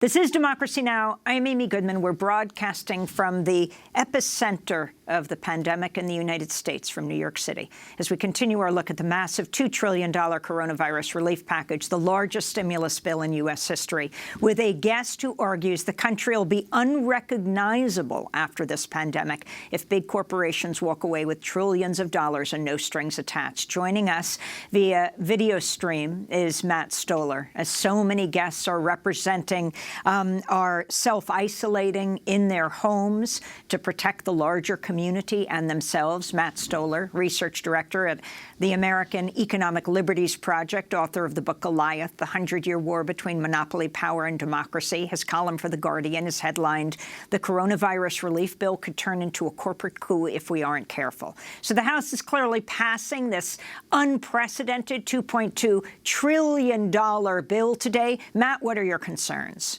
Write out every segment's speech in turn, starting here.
This is Democracy Now! I'm Amy Goodman. We're broadcasting from the epicenter of the pandemic in the United States, from New York City, as we continue our look at the massive $2 trillion coronavirus relief package, the largest stimulus bill in U.S. history, with a guest who argues the country will be unrecognizable after this pandemic if big corporations walk away with trillions of dollars and no strings attached. Joining us via video stream is Matt Stoller, as so many guests are representing are self-isolating in their homes to protect the larger community and themselves. Matt Stoller, research director at the American Economic Liberties Project, author of the book Goliath, The 100-Year War Between Monopoly Power and Democracy. His column for The Guardian is headlined, "The Coronavirus Relief Bill Could Turn into a Corporate Coup If We Aren't Careful." So the House is clearly passing this unprecedented $2.2 trillion bill today. Matt, what are your concerns?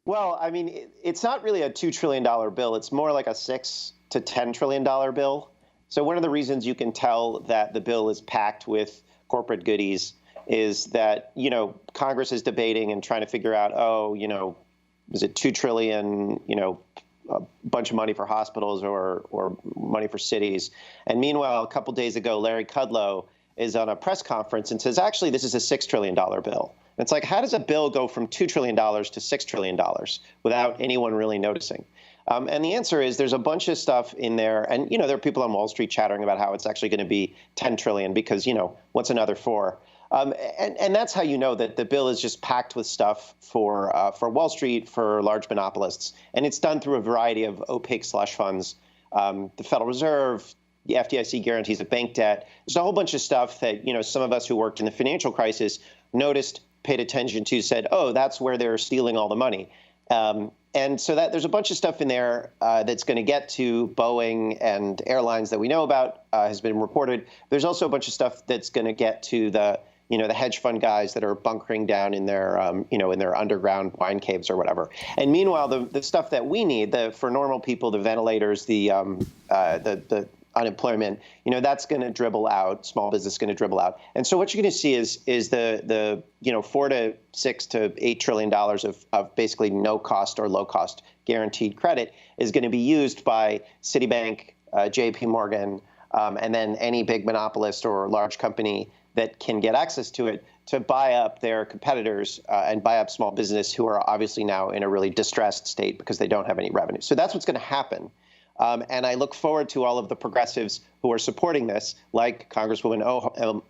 Well, I mean, it's not really a $2 trillion bill. It's more like a $6 to $10 trillion bill. So one of the reasons you can tell that the bill is packed with corporate goodies is that, Congress is debating and trying to figure out, is it $2 trillion, a bunch of money for hospitals or money for cities. And meanwhile, a couple days ago, Larry Kudlow is on a press conference and says, actually, this is a $6 trillion bill. It's like, how does a bill go from $2 trillion to $6 trillion without anyone really noticing? And the answer is there's a bunch of stuff in there. And, there are people on Wall Street chattering about how it's actually going to be $10 trillion because, what's another 4? And that's how you know that the bill is just packed with stuff for Wall Street, for large monopolists. And it's done through a variety of opaque slush funds, the Federal Reserve, the FDIC guarantees of bank debt. There's a whole bunch of stuff that, some of us who worked in the financial crisis noticed, paid attention to, said, oh, that's where they're stealing all the money. And so there's a bunch of stuff in there that's going to get to Boeing and airlines that we know about, has been reported. There's also a bunch of stuff that's going to get to the hedge fund guys that are bunkering down in their, in their underground wine caves or whatever. And meanwhile, the stuff that we need, for normal people, the ventilators, the unemployment, that's going to dribble out. Small business is going to dribble out. And so what you're going to see is the $4 to $6 to $8 trillion of basically no cost or low cost guaranteed credit is going to be used by Citibank, JP Morgan, and then any big monopolist or large company that can get access to it to buy up their competitors and buy up small business who are obviously now in a really distressed state because they don't have any revenue. So that's what's going to happen. And I look forward to all of the progressives who are supporting this, like Congresswoman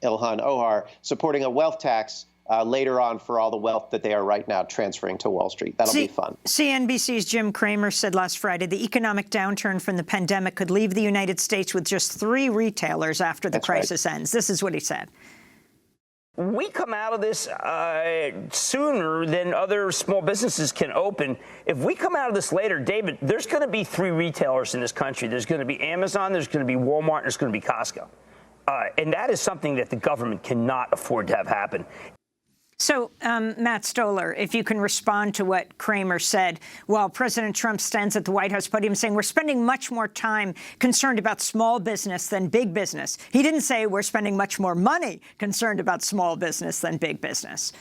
Ilhan Omar, supporting a wealth tax later on for all the wealth that they are right now transferring to Wall Street. That'll be fun. CNBC's Jim Cramer said last Friday the economic downturn from the pandemic could leave the United States with just 3 retailers after the crisis ends. This is what he said. We come out of this sooner than other small businesses can open. If we come out of this later, David, there's going to be 3 retailers in this country. There's going to be Amazon, there's going to be Walmart, and there's going to be Costco. And that is something that the government cannot afford to have happen. So, Matt Stoller, if you can respond to what Cramer said, while President Trump stands at the White House podium saying we're spending much more time concerned about small business than big business. He didn't say we're spending much more money concerned about small business than big business.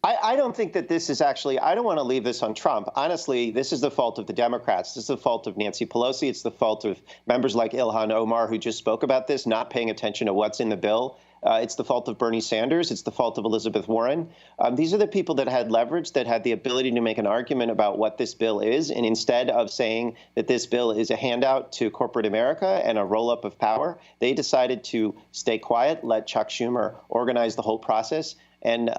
I don't think that this is actually, I don't want to leave this on Trump. Honestly, this is the fault of the Democrats. This is the fault of Nancy Pelosi. It's the fault of members like Ilhan Omar, who just spoke about this, not paying attention to what's in the bill. It's the fault of Bernie Sanders. It's the fault of Elizabeth Warren. These are the people that had leverage, that had the ability to make an argument about what this bill is. And instead of saying that this bill is a handout to corporate America and a roll-up of power, they decided to stay quiet, let Chuck Schumer organize the whole process, and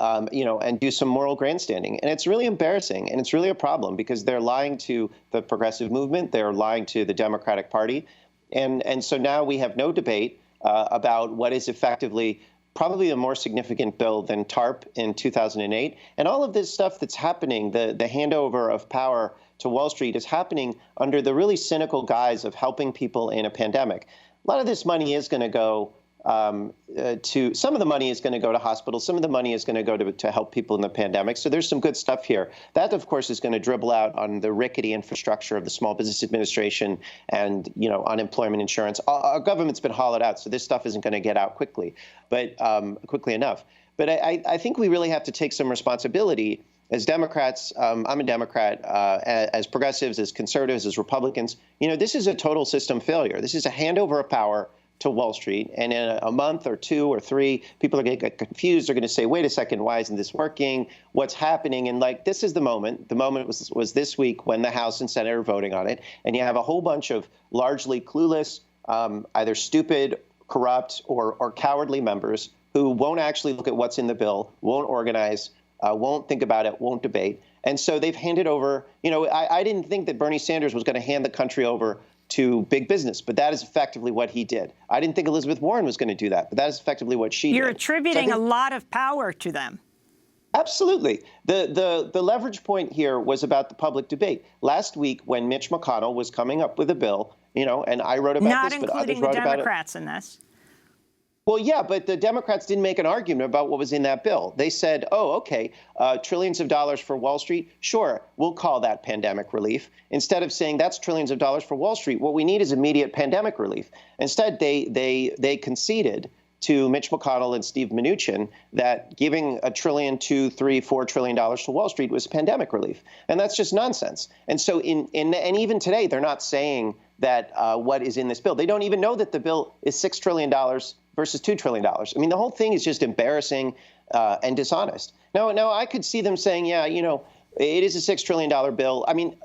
do some moral grandstanding. And it's really embarrassing, and it's really a problem because they're lying to the progressive movement. They're lying to the Democratic Party. And so now we have no debate about what is effectively probably a more significant bill than TARP in 2008. And all of this stuff that's happening, the handover of power to Wall Street, is happening under the really cynical guise of helping people in a pandemic. A lot of this money is going to go some of the money is going to go to hospitals. Some of the money is going to go to help people in the pandemic. So there's some good stuff here. That, of course, is going to dribble out on the rickety infrastructure of the Small Business Administration and, unemployment insurance. Our government's been hollowed out, so this stuff isn't going to get out quickly enough. But I think we really have to take some responsibility as Democrats, I'm a Democrat, as progressives, as conservatives, as Republicans, this is a total system failure. This is a handover of power to Wall Street. And in a month or 2 or 3, people are going to get confused. They're going to say, wait a second, why isn't this working? What's happening? And this is the moment. The moment was this week when the House and Senate are voting on it. And you have a whole bunch of largely clueless, either stupid, corrupt, or cowardly members who won't actually look at what's in the bill, won't organize, won't think about it, won't debate. And so they've handed over, I didn't think that Bernie Sanders was going to hand the country over to big business, but that is effectively what he did. I didn't think Elizabeth Warren was going to do that, but that is effectively what she did. You're attributing a lot of power to them. Absolutely. The leverage point here was about the public debate. Last week, when Mitch McConnell was coming up with a bill, and I wrote about this, but others wrote about it. Not including the Democrats in this. Well, yeah, but the Democrats didn't make an argument about what was in that bill. They said, oh, OK, trillions of dollars for Wall Street. Sure, we'll call that pandemic relief. Instead of saying that's trillions of dollars for Wall Street, what we need is immediate pandemic relief. Instead, they conceded to Mitch McConnell and Steve Mnuchin that giving $1 trillion, $2, $3, $4 trillion to Wall Street was pandemic relief. And that's just nonsense. And so and even today, they're not saying that what is in this bill. They don't even know that the bill is $6 trillion versus $2 trillion. I mean, the whole thing is just embarrassing and dishonest. Now, I could see them saying, yeah, it is a $6 trillion bill. I mean,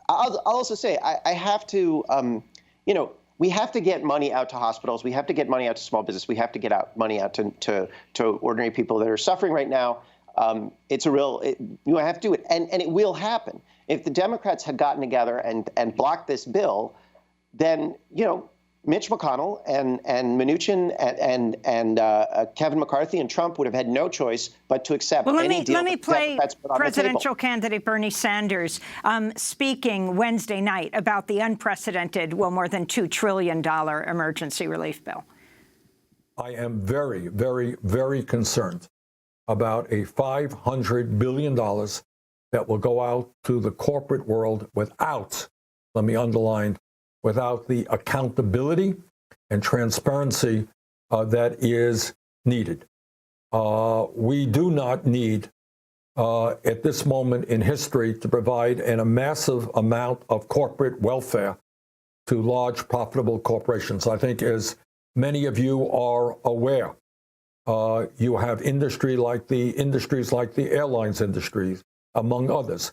I'll also say I have to, we have to get money out to hospitals. We have to get money out to small business. We have to get money out to ordinary people that are suffering right now. It's a real, you have to do it. And it will happen. If the Democrats had gotten together and blocked this bill, then, Mitch McConnell and Mnuchin and Kevin McCarthy and Trump would have had no choice but to accept any deal. Let me play presidential candidate Bernie Sanders speaking Wednesday night about the unprecedented, more than $2 trillion emergency relief bill. I am very, very, very concerned about a $500 billion that will go out to the corporate world without, let me underline, without the accountability and transparency that is needed. We do not need, at this moment in history, to provide a massive amount of corporate welfare to large, profitable corporations. I think, as many of you are aware, you have industries like the airlines industries, among others,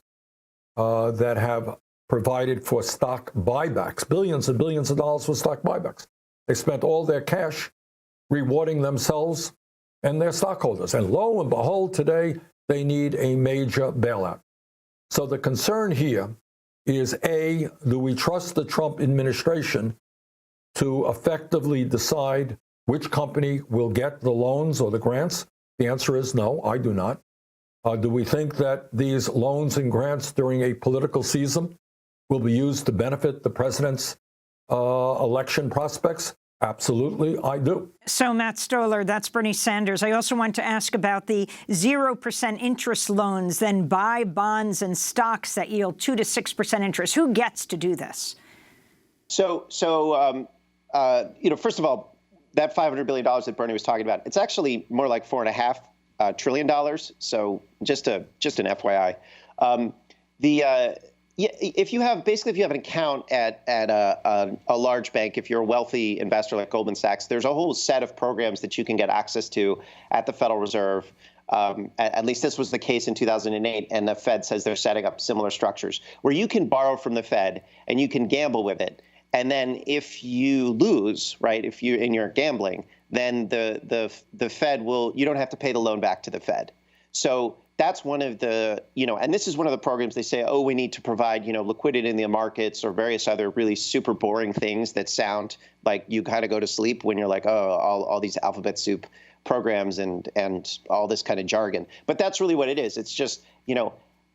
that have provided for stock buybacks, billions and billions of dollars for stock buybacks. They spent all their cash rewarding themselves and their stockholders. And lo and behold, today, they need a major bailout. So the concern here is, A, do we trust the Trump administration to effectively decide which company will get the loans or the grants? The answer is no, I do not. Do we think that these loans and grants during a political season will be used to benefit the president's election prospects? Absolutely, I do. So, Matt Stoller, that's Bernie Sanders. I also want to ask about the 0% interest loans, then buy bonds and stocks that yield 2 to 6% interest. Who gets to do this? So, first of all, that $500 billion that Bernie was talking about, it's actually more like $4.5 trillion. So just an FYI. If you have an account at a large bank, if you're a wealthy investor like Goldman Sachs, there's a whole set of programs that you can get access to at the Federal Reserve. At least this was the case in 2008, and the Fed says they're setting up similar structures where you can borrow from the Fed and you can gamble with it. And then if you lose, right, if you're in your gambling, then the Fed you don't have to pay the loan back to the Fed. So that's one of the, and this is one of the programs they say, oh, we need to provide, liquidity in the markets or various other really super boring things that sound like you kind of go to sleep when you're like, oh, all these alphabet soup programs and all this kind of jargon. But that's really what it is. It's just,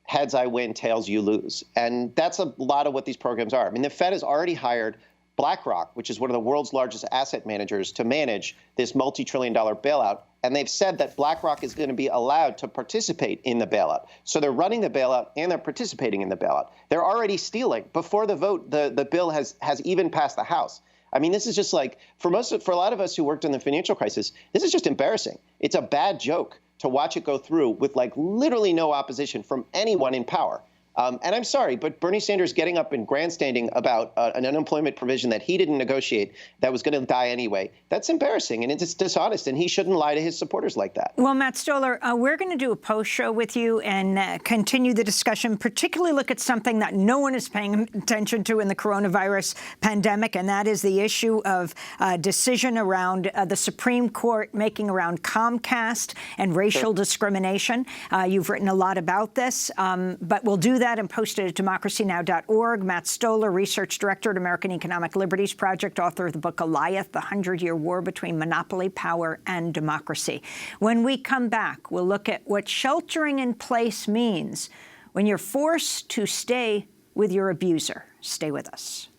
heads I win, tails you lose. And that's a lot of what these programs are. I mean, the Fed has already hired BlackRock, which is one of the world's largest asset managers, to manage this multi-trillion-dollar bailout. And they've said that BlackRock is going to be allowed to participate in the bailout. So they're running the bailout and they're participating in the bailout. They're already stealing. Before the vote, the bill has even passed the House. I mean, this is just like, for a lot of us who worked in the financial crisis, this is just embarrassing. It's a bad joke to watch it go through with like literally no opposition from anyone in power. And I'm sorry, but Bernie Sanders getting up and grandstanding about an unemployment provision that he didn't negotiate that was going to die anyway, that's embarrassing and it's dishonest, and he shouldn't lie to his supporters like that. Well, Matt Stoller, we're going to do a post show with you and continue the discussion, particularly look at something that no one is paying attention to in the coronavirus pandemic, and that is the issue of decision around the Supreme Court making around Comcast and racial discrimination. You've written a lot about this, but we'll do that and post it at democracynow.org. Matt Stoller, research director at American Economic Liberties Project, author of the book Goliath, the 100-Year War Between Monopoly, Power, and Democracy. When we come back, we'll look at what sheltering in place means when you're forced to stay with your abuser. Stay with us.